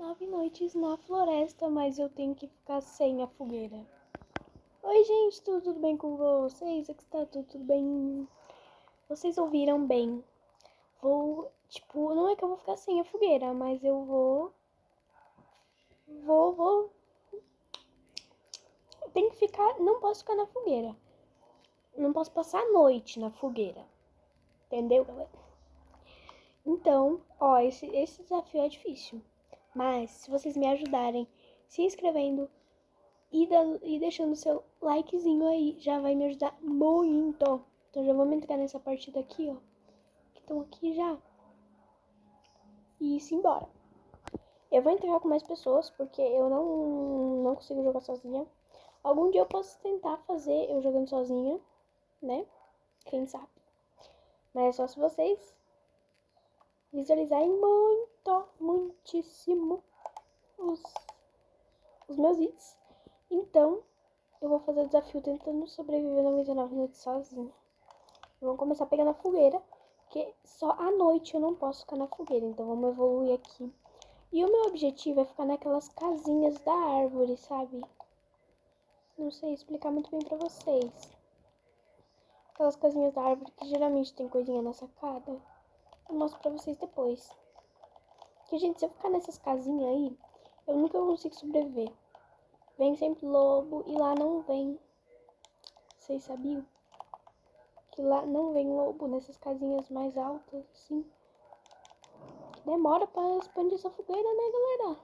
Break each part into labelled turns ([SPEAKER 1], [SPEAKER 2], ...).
[SPEAKER 1] 9 noites na floresta, mas eu tenho que ficar sem a fogueira. Oi, gente, tudo bem com vocês? Aqui está tudo bem? Vocês ouviram bem? Não é que eu vou ficar sem a fogueira, mas eu vou. Tem que ficar, não posso ficar na fogueira. Não posso passar a noite na fogueira. Entendeu, galera? Então, esse desafio é difícil. Mas, se vocês me ajudarem se inscrevendo e deixando seu likezinho aí, já vai me ajudar muito. Então, já vamos entrar nessa partida aqui, ó. Que estão aqui já. E simbora. Eu vou entrar com mais pessoas, porque eu não consigo jogar sozinha. Algum dia eu posso tentar fazer eu jogando sozinha, né? Quem sabe. Mas é só se vocês visualizarem muitíssimo os meus vídeos. Então, eu vou fazer o desafio tentando sobreviver 99 minutos sozinha. Vamos começar pegando a fogueira, porque só à noite eu não posso ficar na fogueira. Então, vamos evoluir aqui. E o meu objetivo é ficar naquelas casinhas da árvore, sabe? Não sei explicar muito bem pra vocês. Aquelas casinhas da árvore que geralmente tem coisinha na sacada. Eu mostro pra vocês depois. Porque, gente, se eu ficar nessas casinhas aí, eu nunca consigo sobreviver. Vem sempre lobo e lá não vem. Vocês sabiam? Que lá não vem lobo nessas casinhas mais altas, assim. Que demora pra expandir essa fogueira, né, galera?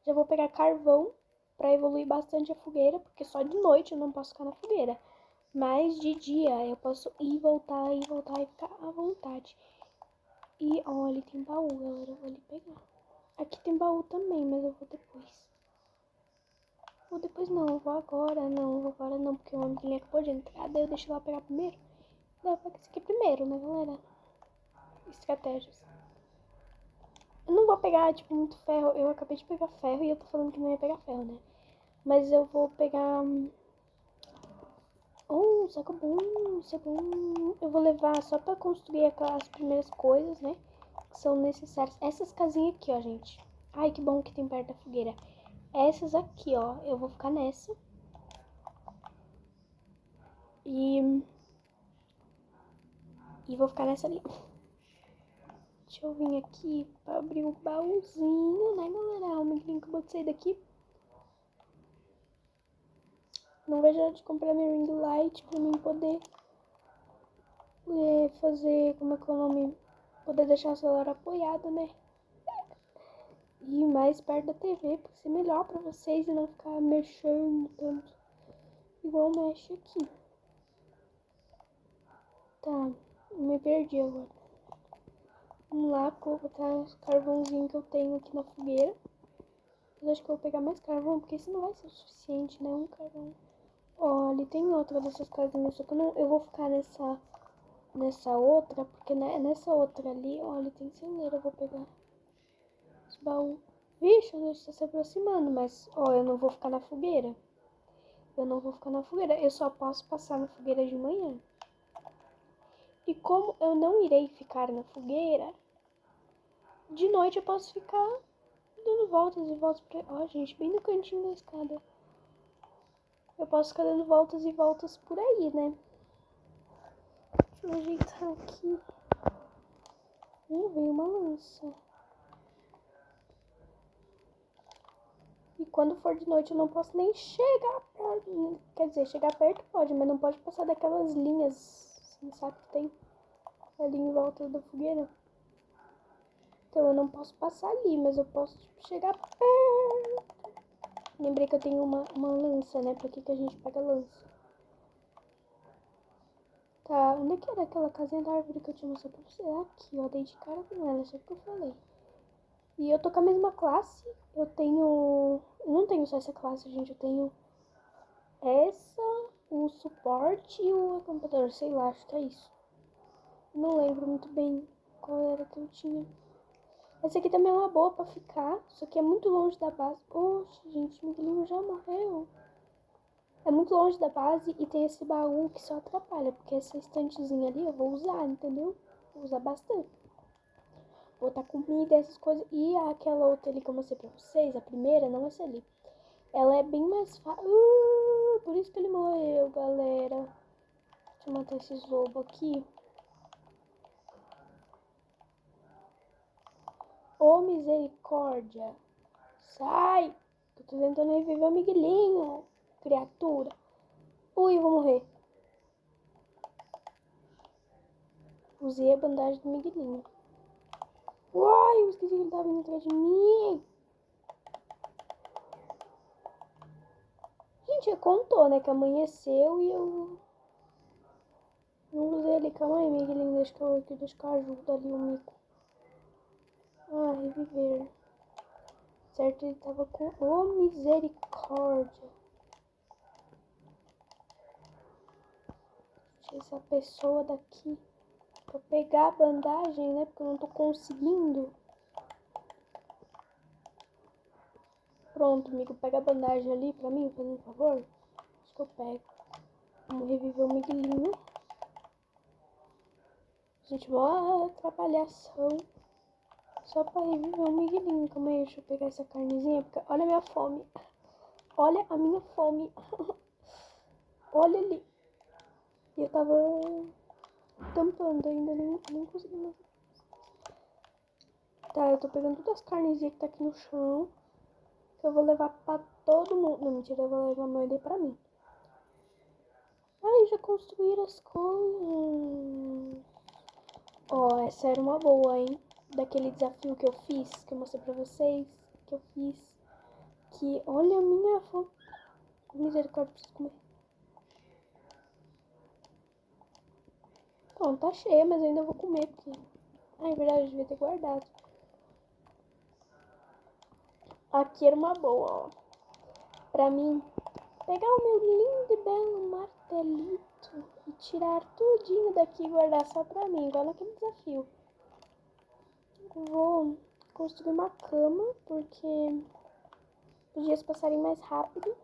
[SPEAKER 1] Já vou pegar carvão pra evoluir bastante a fogueira, porque só de noite eu não posso ficar na fogueira. Mas de dia eu posso ir e voltar e ficar à vontade. E, ó, ali tem baú, galera. Eu vou ali pegar. Aqui tem baú também, mas eu vou depois. Vou depois não, eu vou agora. Não, vou agora não, porque o amiguinho acabou de entrar. Daí eu deixo lá pegar primeiro. Daí eu pego esse aqui primeiro, né, galera? Estratégias. Eu não vou pegar, tipo, muito ferro. Eu acabei de pegar ferro e eu tô falando que não ia pegar ferro, né? Mas eu vou pegar... saco bom, isso é bom. Eu vou levar só pra construir aquelas primeiras coisas, né? Que são necessárias. Essas casinhas aqui, ó, gente. Ai, que bom que tem perto da fogueira. Essas aqui, ó. Eu vou ficar nessa. E vou ficar nessa ali. Deixa eu vir aqui pra abrir o baúzinho, né, galera? O menino acabou de sair daqui. Não vejo a hora de comprar meu ring light pra mim poder fazer, como é que é o nome? Poder deixar o celular apoiado, né? E mais perto da TV, pra ser melhor pra vocês e não ficar mexendo tanto. Igual mexe aqui. Tá, me perdi agora. Vamos lá, vou botar os carvãozinhos que eu tenho aqui na fogueira. Mas acho que eu vou pegar mais carvão, porque senão não vai ser o suficiente, né? Um carvão. Ó, ali tem outra dessas casinhas, só que eu vou ficar nessa outra, porque nessa outra ali, ó, ali tem celeira, eu vou pegar os baús. Vixe, a gente tá se aproximando, mas, ó, eu não vou ficar na fogueira. Eu não vou ficar na fogueira, eu só posso passar na fogueira de manhã. E como eu não irei ficar na fogueira, de noite eu posso ficar dando voltas e voltas pra... Ó, gente, bem no cantinho da escada. Eu posso ficar dando voltas e voltas por aí, né? Deixa eu ajeitar aqui. Veio uma lança. E quando for de noite eu não posso nem chegar perto. Quer dizer, chegar perto pode, mas não pode passar daquelas linhas, assim, sabe, que tem ali em volta da fogueira. Então eu não posso passar ali, mas eu posso tipo, chegar perto. Lembrei que eu tenho uma lança, né? Pra que a gente pega lança? Tá, onde é que era aquela casinha da árvore que eu tinha mostrado pra você? Aqui, ó, dei de cara com ela, só que eu falei. E eu tô com a mesma classe, eu tenho... Eu não tenho só essa classe, gente, eu tenho essa, o suporte e o acampador, sei lá, acho que é isso. Não lembro muito bem qual era que eu tinha. Essa aqui também é uma boa pra ficar, só que é muito longe da base. Oxe, gente, o Miguelinho já morreu. É muito longe da base e tem esse baú que só atrapalha, porque essa estantezinha ali eu vou usar, entendeu? Vou usar bastante. botar comida, essas coisas. E aquela outra ali que eu mostrei pra vocês, a primeira, não essa ali. Ela é bem mais fácil. Por isso que ele morreu, galera. Deixa eu matar esses lobos aqui. Ô, misericórdia. Sai! Eu tô tentando reviver o Miguelinho, criatura. Ui, eu vou morrer. Usei a bandagem do Miguelinho. Uai, eu esqueci que ele tava vindo atrás de mim. Gente, contou, né, que amanheceu e eu não usei ele. Calma aí, Miguelinho, deixa que eu ajudo ali o mico. Ah, reviver. Certo, ele tava com... Ô, misericórdia. Deixa essa pessoa daqui. Pra pegar a bandagem, né, porque eu não tô conseguindo. Pronto, amigo, pega a bandagem ali pra mim, por favor. Acho que eu pego. Vamos reviver o Miguelinho. Gente, boa atrapalhação. Só pra reviver o Miguelinho. Calma aí, deixa eu pegar essa carnezinha. Porque olha a minha fome. Olha a minha fome. Olha ali. E eu tava tampando ainda, nem consegui mais. Tá, eu tô pegando todas as carnezinhas que tá aqui no chão. Que eu vou levar pra todo mundo. Não, mentira, eu vou levar a maioria pra mim. Ai, já construíram as coisas. Ó, essa era uma boa, hein? Daquele desafio que eu fiz, que eu mostrei pra vocês. Que eu fiz. Que, olha a minha fome. Misericórdia, preciso comer. Bom, tá cheia, mas eu ainda vou comer, porque... Ah, é verdade, eu devia ter guardado. Aqui era uma boa, ó. Pra mim, pegar o meu lindo e belo martelito e tirar tudinho daqui e guardar só pra mim, igual naquele desafio. Vou construir uma cama, porque os dias passarem mais rápido.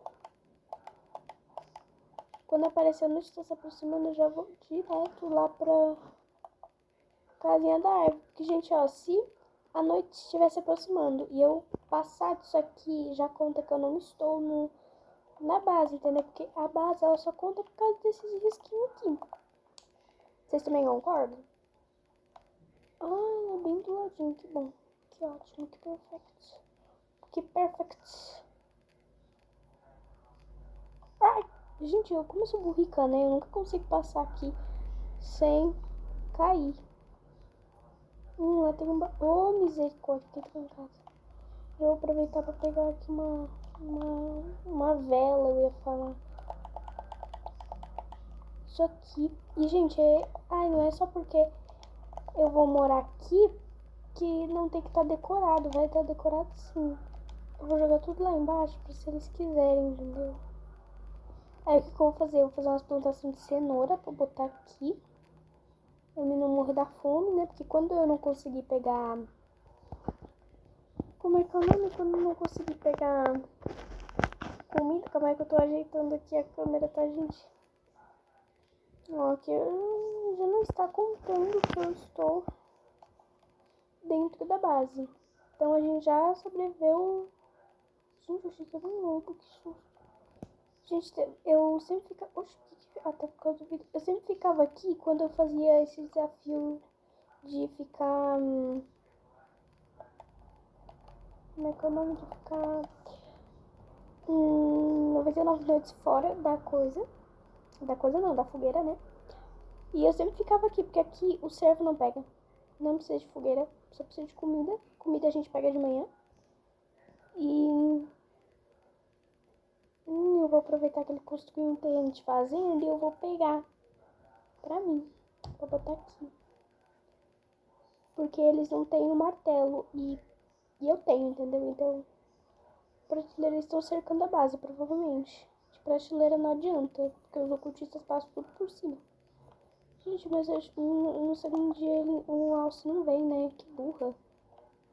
[SPEAKER 1] Quando aparecer a noite está se aproximando, eu já vou direto lá pra casinha da árvore. Porque, gente, ó, se a noite estiver se aproximando e eu passar disso aqui, já conta que eu não estou na base, entendeu? Porque a base, ela só conta por causa desses risquinhos aqui. Vocês também concordam? Ah, é bem do ladinho, que bom. Que ótimo, que perfeito. Que perfect. Ai, gente, como eu sou burrica, né? Eu nunca consigo passar aqui sem cair. Lá tem um... Oh, misericórdia, tem que ir em casa. Eu vou aproveitar pra pegar aqui uma vela, eu ia falar. Isso aqui. E, gente, ai, não é só porque eu vou morar aqui que não tem que estar decorado. Vai estar decorado sim. Eu vou jogar tudo lá embaixo pra se eles quiserem, entendeu? Aí o que eu vou fazer? Eu vou fazer umas plantações de cenoura pra botar aqui. Eu não morrer da fome, né? Porque quando eu não conseguir pegar... Como é que é o nome? Quando eu não conseguir pegar comida, calma aí que eu tô ajeitando aqui a câmera, tá, gente? Ó, aqui já não está contando que eu estou dentro da base. Então a gente já sobreviveu. Gente, eu achei que era um lobo, que susto. Gente, eu sempre ficava... Oxe, ah, tá por causa do vídeo. Eu sempre ficava aqui quando eu fazia esse desafio de ficar... Como é que é o nome? De ficar... 99 noites fora da coisa. Da coisa não, da fogueira, né? E eu sempre ficava aqui, porque aqui o servo não pega. Não precisa de fogueira, só precisa de comida. Comida a gente pega de manhã. E... eu vou aproveitar que ele construiu um terreno de fazenda e eu vou pegar pra mim. Vou botar aqui. Porque eles não têm o martelo e eu tenho, entendeu? Então, prateleiras estão cercando a base, provavelmente. De prateleira não adianta, porque os ocultistas passam tudo por cima. Gente, mas no segundo dia o Alce não vem, né? Que burra.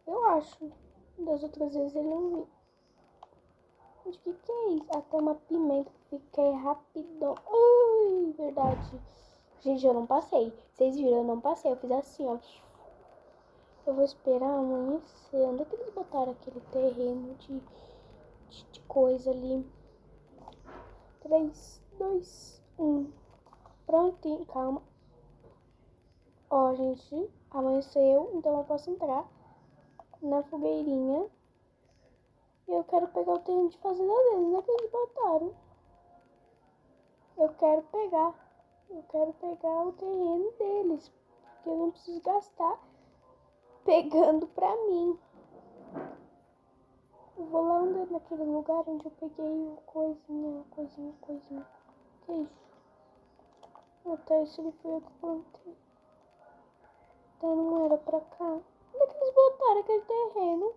[SPEAKER 1] Eu acho. Das outras vezes ele não veio. Gente, o que é isso? Até uma pimenta. Fiquei rapidão. Ai, verdade. Gente, eu não passei. Vocês viram, eu não passei. Eu fiz assim, ó. Eu vou esperar amanhecer. Onde é que eles botaram aquele terreno de coisa ali? 3, 2, 1. Prontinho, calma. Ó, gente, amanheceu, então eu posso entrar na fogueirinha. E eu quero pegar o terreno de fazenda deles. Onde é que eles botaram? Eu quero pegar o terreno deles. Porque eu não preciso gastar pegando pra mim. Eu vou lá naquele lugar onde eu peguei o coisinha. Que isso? Até isso ele foi eu que plantei. Então não era pra cá. Onde é que eles botaram aquele terreno?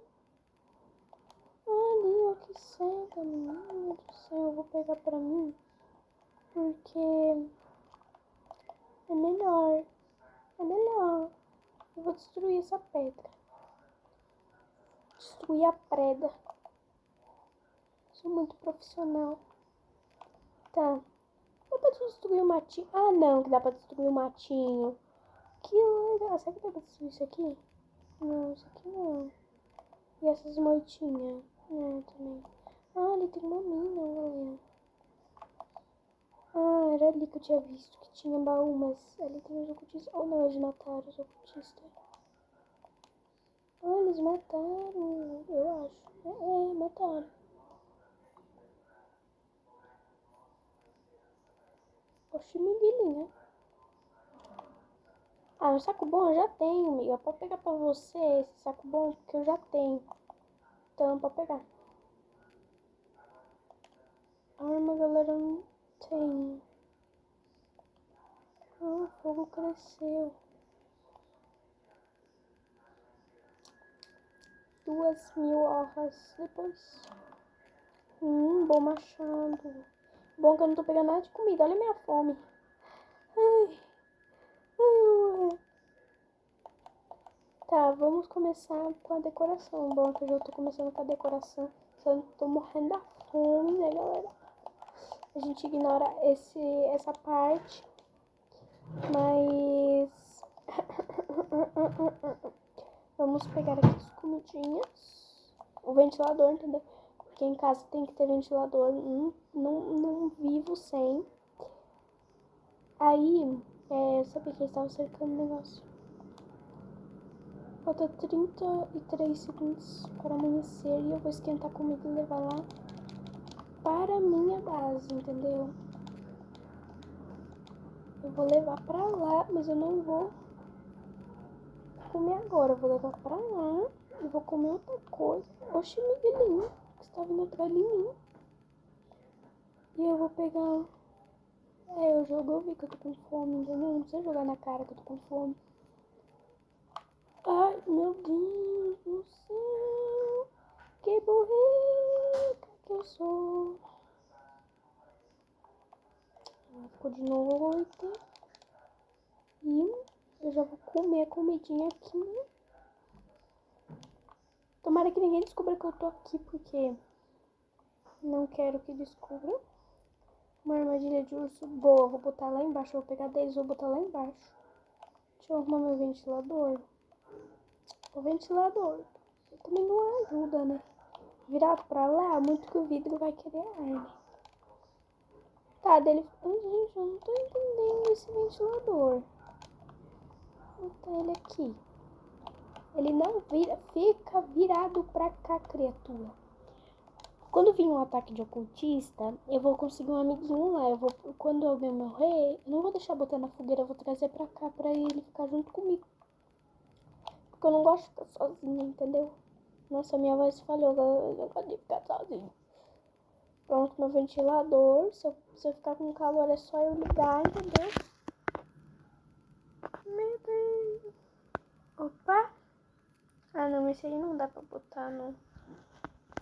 [SPEAKER 1] Ali, ó, que cega, menino do céu. Eu vou pegar pra mim. Porque é melhor. Eu vou destruir essa pedra. Destruir a preda. Sou muito profissional. Tá. Dá pra destruir o matinho? Ah, não, que dá pra destruir o matinho. Que legal. Será que dá pra destruir isso aqui? Não, isso aqui não. E essas moitinhas? Não, também. Ah, ali tem uma mina, galera. Ah, era ali que eu tinha visto que tinha baú, mas ali tem os ocultistas. Ou não, eles mataram os ocultistas. Ah, eles mataram, eu acho. Mataram. Oxi, miguelinha. Ah, um saco bom eu já tenho, amiga. Pode pegar pra você esse saco bom, porque eu já tenho. Então, pode pegar. Arma, galera, não tem. Ah, o fogo cresceu. 2.000 horas depois. Bom machado. Bom que eu não tô pegando nada de comida. Olha a minha fome. Ai, ai. Tá, vamos começar com a decoração. Bom, que eu já tô começando com a decoração. Só não tô morrendo da fome, né, galera? A gente ignora essa parte. Mas... vamos pegar aqui as comidinhas. O ventilador, entendeu? Porque em casa tem que ter ventilador. Não vivo sem. Aí, sabe que eles estavam cercando o negócio. Falta 33 segundos para amanhecer e eu vou esquentar comida e levar lá para a minha base, entendeu? Eu vou levar pra lá, mas eu não vou comer agora. Eu vou levar pra lá e vou comer outra coisa. Oxi, Miguelinho, que você tá vindo atrás de mim. E eu vou pegar... eu vi que eu tô com fome, entendeu? Não precisa jogar na cara que eu tô com fome. Ai, meu Deus do céu. Que burrica que eu sou. Ficou de noite. E eu já vou comer a comidinha aqui, né? Tomara que ninguém descubra que eu tô aqui, porque não quero que descubra. Uma armadilha de urso boa. Vou botar lá embaixo. Eu vou pegar deles, vou botar lá embaixo. Deixa eu arrumar meu ventilador. O ventilador também não ajuda, né? Virado pra lá, muito que o vidro vai querer arde. Tá, dele... Ai, gente, eu não tô entendendo esse ventilador. Vou botar ele aqui. Ele não vira, fica virado pra cá, criatura. Quando vir um ataque de ocultista, eu vou conseguir um amiguinho lá. Quando alguém morrer, eu não vou deixar botar na fogueira, eu vou trazer pra cá pra ele ficar junto comigo. Porque eu não gosto de ficar sozinha, entendeu? Nossa, minha voz falhou, eu não gosto de ficar sozinha. Pronto, meu ventilador. Se eu ficar com calor é só eu ligar, entendeu? Meu Deus. Opa. Ah, não, esse aí não dá pra botar no...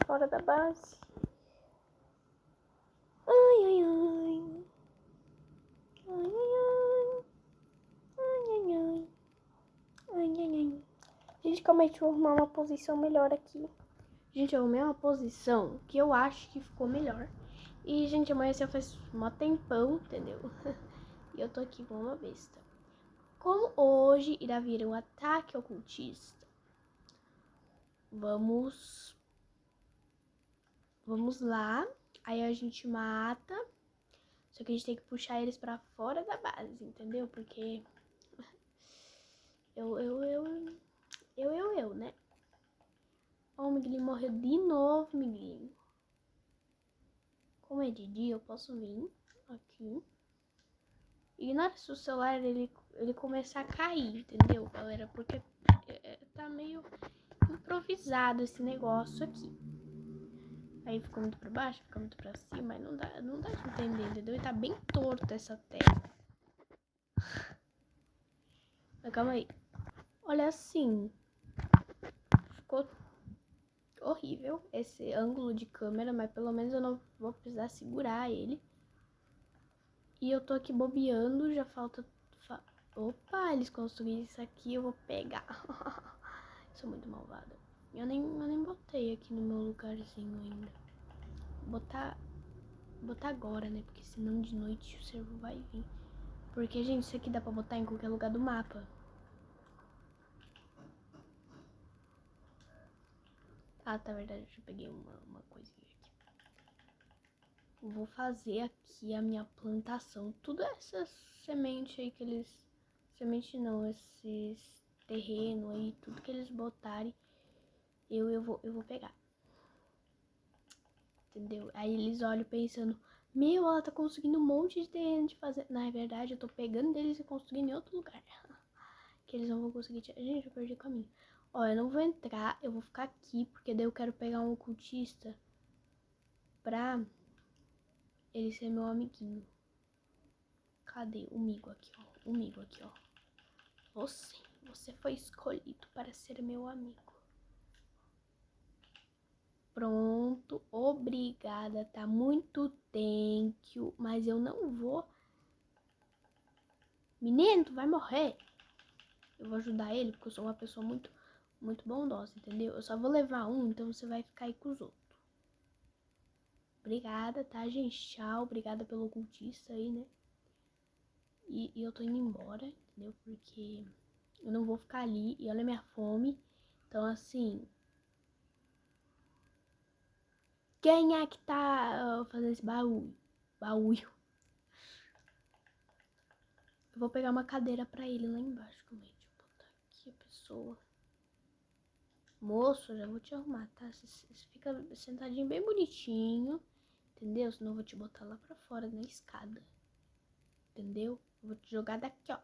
[SPEAKER 1] fora da base. Ai, ai, ai. Ai, ai, ai. Ai, ai, ai. Ai, ai, ai. Gente, calma aí, deixa eu arrumar uma posição melhor aqui. Gente, eu arrumei uma posição que eu acho que ficou melhor. E, gente, amanheceu faz um tempão, entendeu? E eu tô aqui com uma besta. Como hoje irá vir um ataque ocultista, Vamos lá. Aí a gente mata. Só que a gente tem que puxar eles pra fora da base, entendeu? Porque né? Ó, o Miguelinho morreu de novo, Miguelinho. Como é de dia, eu posso vir aqui. Ignora se o celular ele começar a cair, entendeu, galera? Porque tá meio improvisado esse negócio aqui. Aí fica muito pra baixo, fica muito pra cima, mas não dá de entender, entendeu? E tá bem torto essa tela. Mas calma aí. Olha assim. Ficou horrível esse ângulo de câmera, mas pelo menos eu não vou precisar segurar ele. E eu tô aqui bobeando, já falta... Opa, eles construíram isso aqui, eu vou pegar. Sou muito malvada. Eu nem botei aqui no meu lugarzinho ainda. Botar agora, né? Porque senão de noite o servo vai vir. Porque, gente, isso aqui dá pra botar em qualquer lugar do mapa. Ah, tá, verdade, eu já peguei uma coisinha aqui. Vou fazer aqui a minha plantação. Tudo essas sementes aí que eles... Semente não, esses terrenos aí, tudo que eles botarem, eu vou pegar. Entendeu? Aí eles olham pensando, meu, ela tá conseguindo um monte de terreno de fazer. Na verdade, eu tô pegando deles e construindo em outro lugar. Que eles não vão conseguir tirar. Gente, eu perdi o caminho. Ó, eu não vou entrar, eu vou ficar aqui, porque daí eu quero pegar um ocultista pra ele ser meu amiguinho. Cadê o Migo aqui, ó? O Migo aqui, ó. Você foi escolhido para ser meu amigo. Pronto, obrigada, tá muito thank you, mas eu não vou. Menino, tu vai morrer. Eu vou ajudar ele, porque eu sou uma pessoa muito bondosa, entendeu? Eu só vou levar um, então você vai ficar aí com os outros. Obrigada, tá, gente? Tchau, obrigada pelo ocultista aí, né? E eu tô indo embora, entendeu? Porque eu não vou ficar ali, e olha a minha fome. Então, assim... Quem é que tá fazendo esse baú? Eu vou pegar uma cadeira pra ele lá embaixo. Calma aí, deixa eu botar aqui a pessoa. Moço, já vou te arrumar, tá? Você fica sentadinho bem bonitinho, entendeu? Senão eu vou te botar lá pra fora na escada. Entendeu? Eu vou te jogar daqui, ó.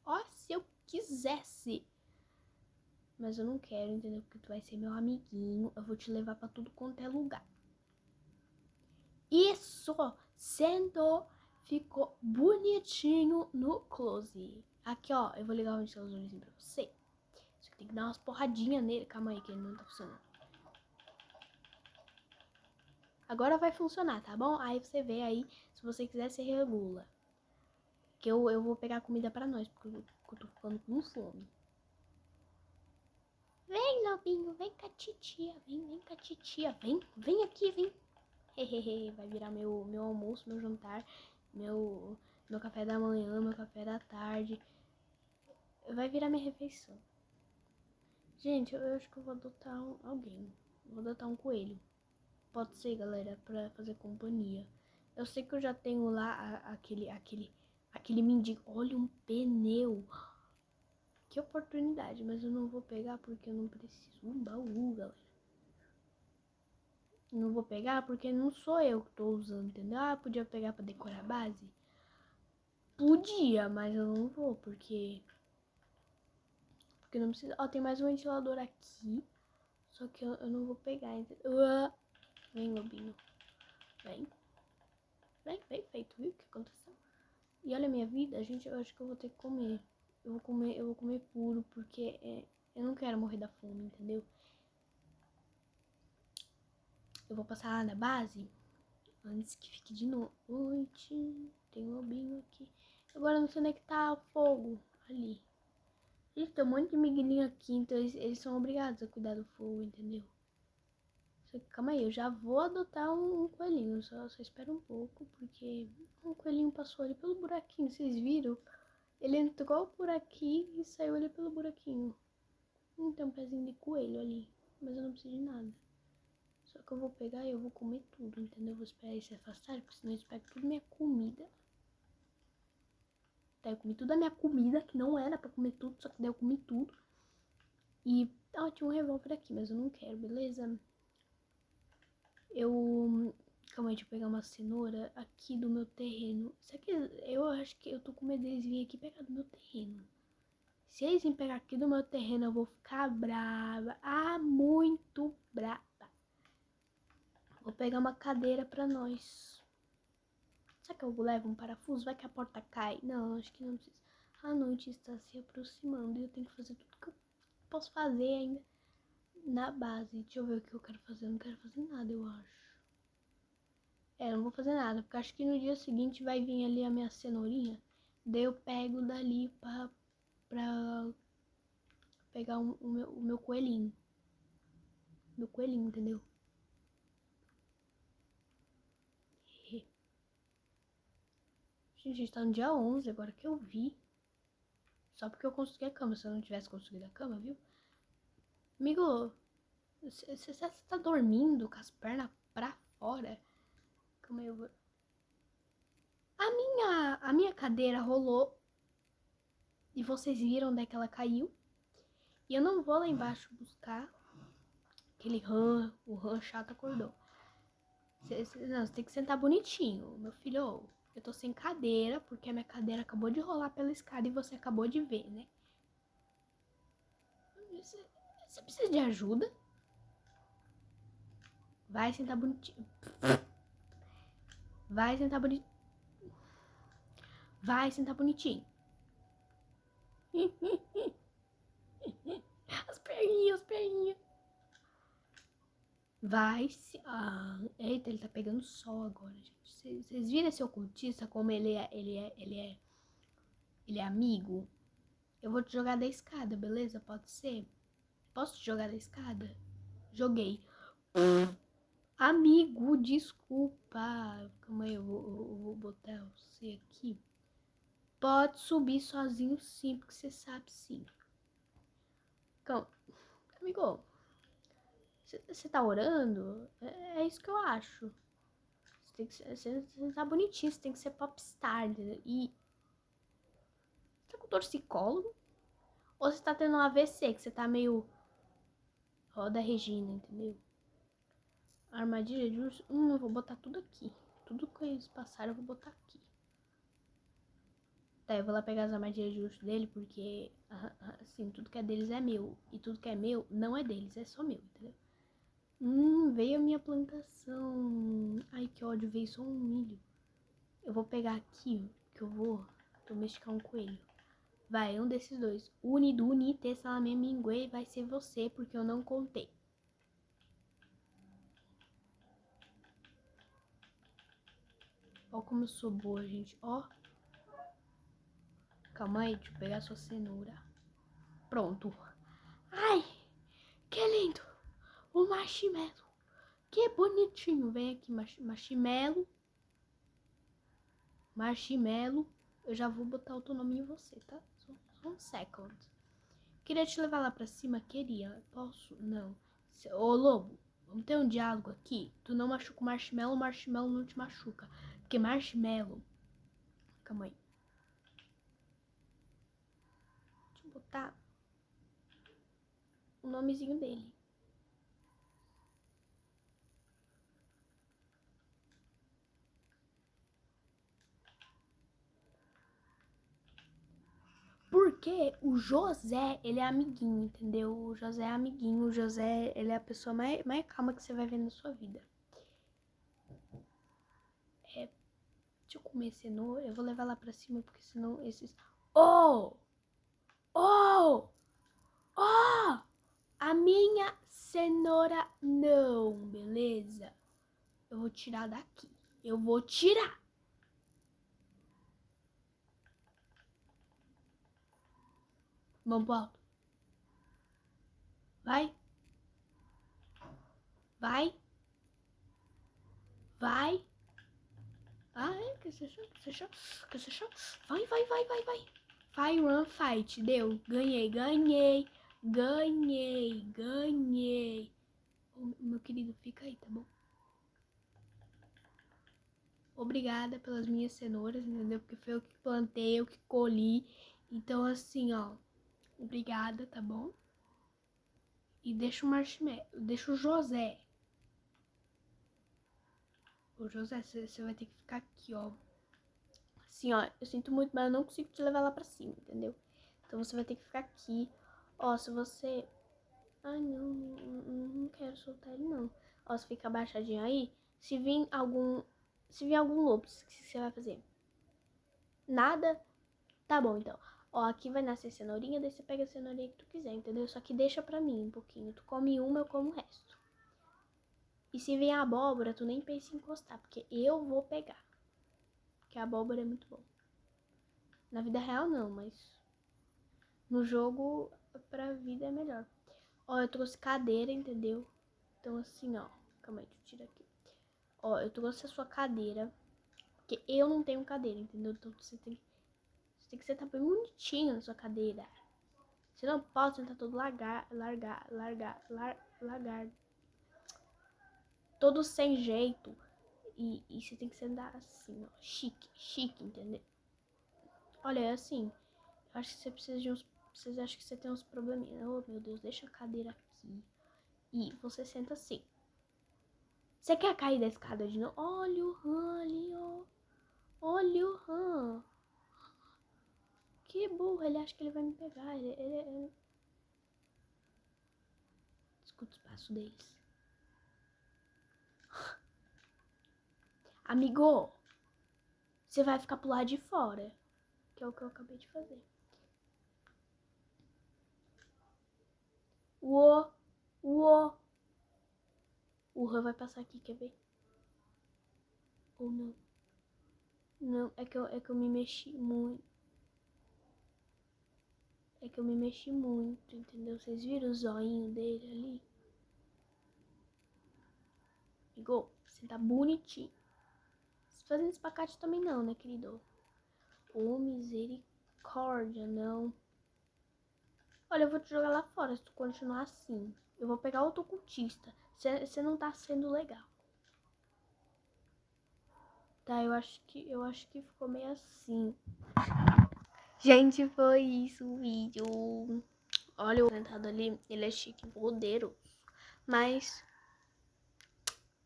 [SPEAKER 1] Ó, se eu quisesse. Mas eu não quero, entendeu? Porque tu vai ser meu amiguinho. Eu vou te levar pra tudo quanto é lugar. Isso! Sentou, ficou bonitinho no close. Aqui, ó, eu vou ligar o ventiladorzinho pra você. Só que tem que dar umas porradinhas nele. Calma aí, que ele não tá funcionando. Agora vai funcionar, tá bom? Aí você vê aí, se você quiser, você regula. Que eu vou pegar comida pra nós, porque eu tô ficando com fome. Vem, lobinho, vem com a titia. Vem com a titia. Vem aqui, vem. Hehehe, vai virar meu almoço, meu jantar, meu café da manhã, meu café da tarde. Vai virar minha refeição. Gente, eu acho que eu vou adotar alguém. Vou adotar um coelho. Pode ser, galera, pra fazer companhia. Eu sei que eu já tenho lá aquele mendigo. Olha, um pneu. Que oportunidade, mas eu não vou pegar porque eu não preciso. Um baú, galera. Não vou pegar porque não sou eu que tô usando, entendeu? Ah, podia pegar pra decorar a base? Podia, mas eu não vou porque não precisa. Ó, tem mais um ventilador aqui. Só que eu não vou pegar, entendeu? Vem, lobinho. Vem, feito, viu o que aconteceu? E olha a minha vida, gente, eu acho que eu vou ter que comer. Eu vou comer puro, porque eu não quero morrer da fome, entendeu? Eu vou passar lá na base, antes que fique de noite. Tem um lobinho aqui. Agora eu não sei onde é que tá o fogo. Ali. Gente, tem um monte de miguelinho aqui, então eles são obrigados a cuidar do fogo, entendeu? Calma aí, eu já vou adotar um coelhinho, só espera um pouco, porque um coelhinho passou ali pelo buraquinho, vocês viram? Ele entrou por aqui e saiu ali pelo buraquinho. Tem um pezinho de coelho ali. mas eu não preciso de nada. Só que eu vou pegar e eu vou comer tudo, entendeu? Eu vou esperar eles se afastarem, porque senão eles pegam tudo minha comida. Daí eu comi toda a minha comida, que não era pra comer tudo, só que daí eu comi tudo. E, tinha um revólver aqui, mas eu não quero, beleza? Calma aí, deixa eu pegar uma cenoura aqui do meu terreno. Isso aqui, eu acho que eu tô com medo deles virem aqui pegar do meu terreno. Se eles virem pegar aqui do meu terreno, eu vou ficar brava. Muito brava. Vou pegar uma cadeira pra nós. Será que eu levo um parafuso? Vai que a porta cai? Não, acho que não precisa. A noite está se aproximando e eu tenho que fazer tudo que eu posso fazer ainda na base. Deixa eu ver o que eu quero fazer. Eu não quero fazer nada, eu acho. Não vou fazer nada, porque acho que no dia seguinte vai vir ali a minha cenourinha. Daí eu pego dali pra pegar o meu coelhinho. Meu coelhinho, entendeu? Gente, a gente tá no dia 11, agora que eu vi. Só porque eu consegui a cama. Se eu não tivesse conseguido a cama, viu? Amigo, você tá dormindo com as pernas pra fora? Calma aí, eu vou... A minha cadeira rolou. E vocês viram onde é que ela caiu. E eu não vou lá embaixo buscar. Aquele o rã chato acordou. Você tem que sentar bonitinho, meu filho. Eu tô sem cadeira, porque a minha cadeira acabou de rolar pela escada e você acabou de ver, né? Você precisa de ajuda? Vai sentar bonitinho. Vai sentar bonitinho. Vai sentar bonitinho. As perninhas, as perninhas. Vai se... eita, ele tá pegando sol agora, gente. Vocês viram esse ocultista, como ele é amigo? Eu vou te jogar da escada, beleza? Pode ser? Posso te jogar da escada? Joguei. Amigo, desculpa. Calma aí, eu vou botar você aqui. Pode subir sozinho sim, porque você sabe sim. Calma. Amigo, você tá orando? É isso que eu acho. Você tá bonitinho, você tem que ser popstar, entendeu? E você tá com torcicólogo? Ou você tá tendo um AVC, que você tá meio roda Regina, entendeu? Armadilha de urso. Eu vou botar tudo aqui. Tudo que eles passaram eu vou botar aqui. Tá, eu vou lá pegar as armadilhas de urso dele, porque, assim, tudo que é deles é meu. E tudo que é meu não é deles, é só meu, entendeu? Veio a minha plantação. Ai, que ódio, veio só um milho. Eu vou pegar aqui, que eu vou domesticar um coelho. Vai, um desses dois. Uni, Tessalame, Mingue, vai ser você, porque eu não contei. Ó como eu sou boa, gente, ó. Calma aí, deixa eu pegar sua cenoura. Pronto. Ai, que lindo. O marshmallow. Que bonitinho. Vem aqui, marshmallow. Marshmallow. Eu já vou botar o teu nome em você, tá? Só um second. Queria te levar lá pra cima, queria. Posso? Não. Ô, lobo, vamos ter um diálogo aqui. Tu não machuca o marshmallow não te machuca. Porque marshmallow... Calma aí. Deixa eu botar o nomezinho dele. Porque o José, ele é amiguinho, entendeu? O José é amiguinho, o José, ele é a pessoa mais calma que você vai ver na sua vida. Deixa eu comer cenoura, eu vou levar lá pra cima, porque senão esses... Oh! Oh! Oh! A minha cenoura não, beleza? Eu vou tirar daqui. Eu vou tirar. Vamos pro alto. Vai. Vai. Vai. Ai, que você achou? Que você achou? Vai. Vai, run, fight. Deu. Ganhei. querido, fica aí, tá bom? Obrigada pelas minhas cenouras, entendeu? Porque foi eu que plantei, eu que colhi. Então, assim, ó, obrigada, tá bom? E deixa o marshmallow, deixa o José. Ô, José, você vai ter que ficar aqui, ó. Assim, ó, eu sinto muito, mas eu não consigo te levar lá pra cima, entendeu? Então você vai ter que ficar aqui. Ó, se você... Ai, não quero soltar ele, não. Ó, se fica abaixadinho aí, se vir algum lobo, o que você vai fazer? Nada? Tá bom, então. Ó, aqui vai nascer cenourinha, daí você pega a cenourinha que tu quiser, entendeu? Só que deixa pra mim um pouquinho. Tu come uma, eu como o resto. E se vier abóbora, tu nem pensa em encostar, porque eu vou pegar. Porque a abóbora é muito bom. Na vida real, não, mas no jogo, pra vida é melhor. Ó, eu trouxe cadeira, entendeu? Então, assim, ó. Calma aí, deixa eu tirar aqui. Ó, eu trouxe a sua cadeira. Porque eu não tenho cadeira, entendeu? Então, você tem que sentar bem bonitinho na sua cadeira. Você não pode sentar todo largar. Todo sem jeito. E você tem que sentar assim, ó. Chique, entendeu? Olha, é assim. Eu acho que você precisa de uns... Vocês acham que você tem uns probleminhas. Oh, meu Deus, deixa a cadeira aqui. E você senta assim. Você quer cair da escada de novo? Olha o Han ali, ó. Olha o Han. Que burro, ele acha que ele vai me pegar. Ele... Escuta os passos deles. Amigo, você vai ficar pro lado de fora. Que é o que eu acabei de fazer. Uô. O Han vai passar aqui, quer ver? Ou não? Não, é que eu me mexi muito. É que eu me mexi muito, entendeu? Vocês viram o zoinho dele ali? Amigo, você tá bonitinho. Fazendo espacate também não, né, querido? Ô, misericórdia, não. Olha, eu vou te jogar lá fora se tu continuar assim. Eu vou pegar outro cultista. Você não tá sendo legal. Tá, eu acho que ficou meio assim. Gente, foi isso o vídeo. Olha o sentado ali, ele é chique, poderoso. Mas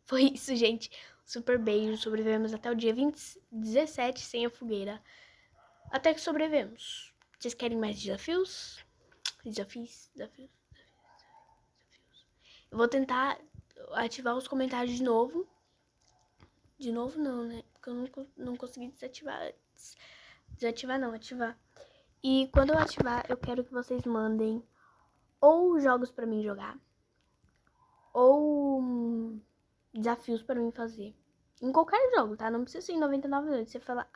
[SPEAKER 1] foi isso, gente. Super beijo. Sobrevivemos até o dia 17 sem a fogueira. Até que sobrevivemos. Vocês querem mais desafios? Desafios. Eu vou tentar ativar os comentários de novo. De novo não, né? Porque eu não consegui desativar antes. Desativar não, ativar. E quando eu ativar, eu quero que vocês mandem ou jogos pra mim jogar, ou desafios pra mim fazer. Em qualquer jogo, tá? Não precisa ser em 99 noites. Você fala,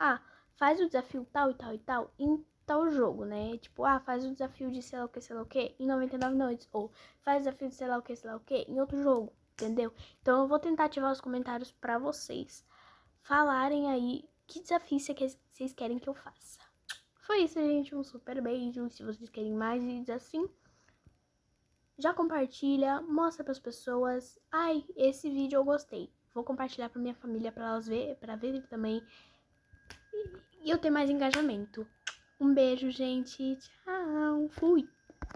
[SPEAKER 1] faz o desafio tal e tal e tal em tal jogo, né? Tipo, faz o desafio de sei lá o que em 99 noites. Ou faz o desafio de sei lá o que em outro jogo, entendeu? Então eu vou tentar ativar os comentários pra vocês falarem aí que desafio vocês querem que eu faça. Foi isso, gente. Um super beijo. Se vocês querem mais vídeos assim, já compartilha, mostra pras pessoas. Ai, esse vídeo eu gostei. Vou compartilhar pra minha família pra elas verem, pra verem também. E eu ter mais engajamento. Um beijo, gente. Tchau. Fui.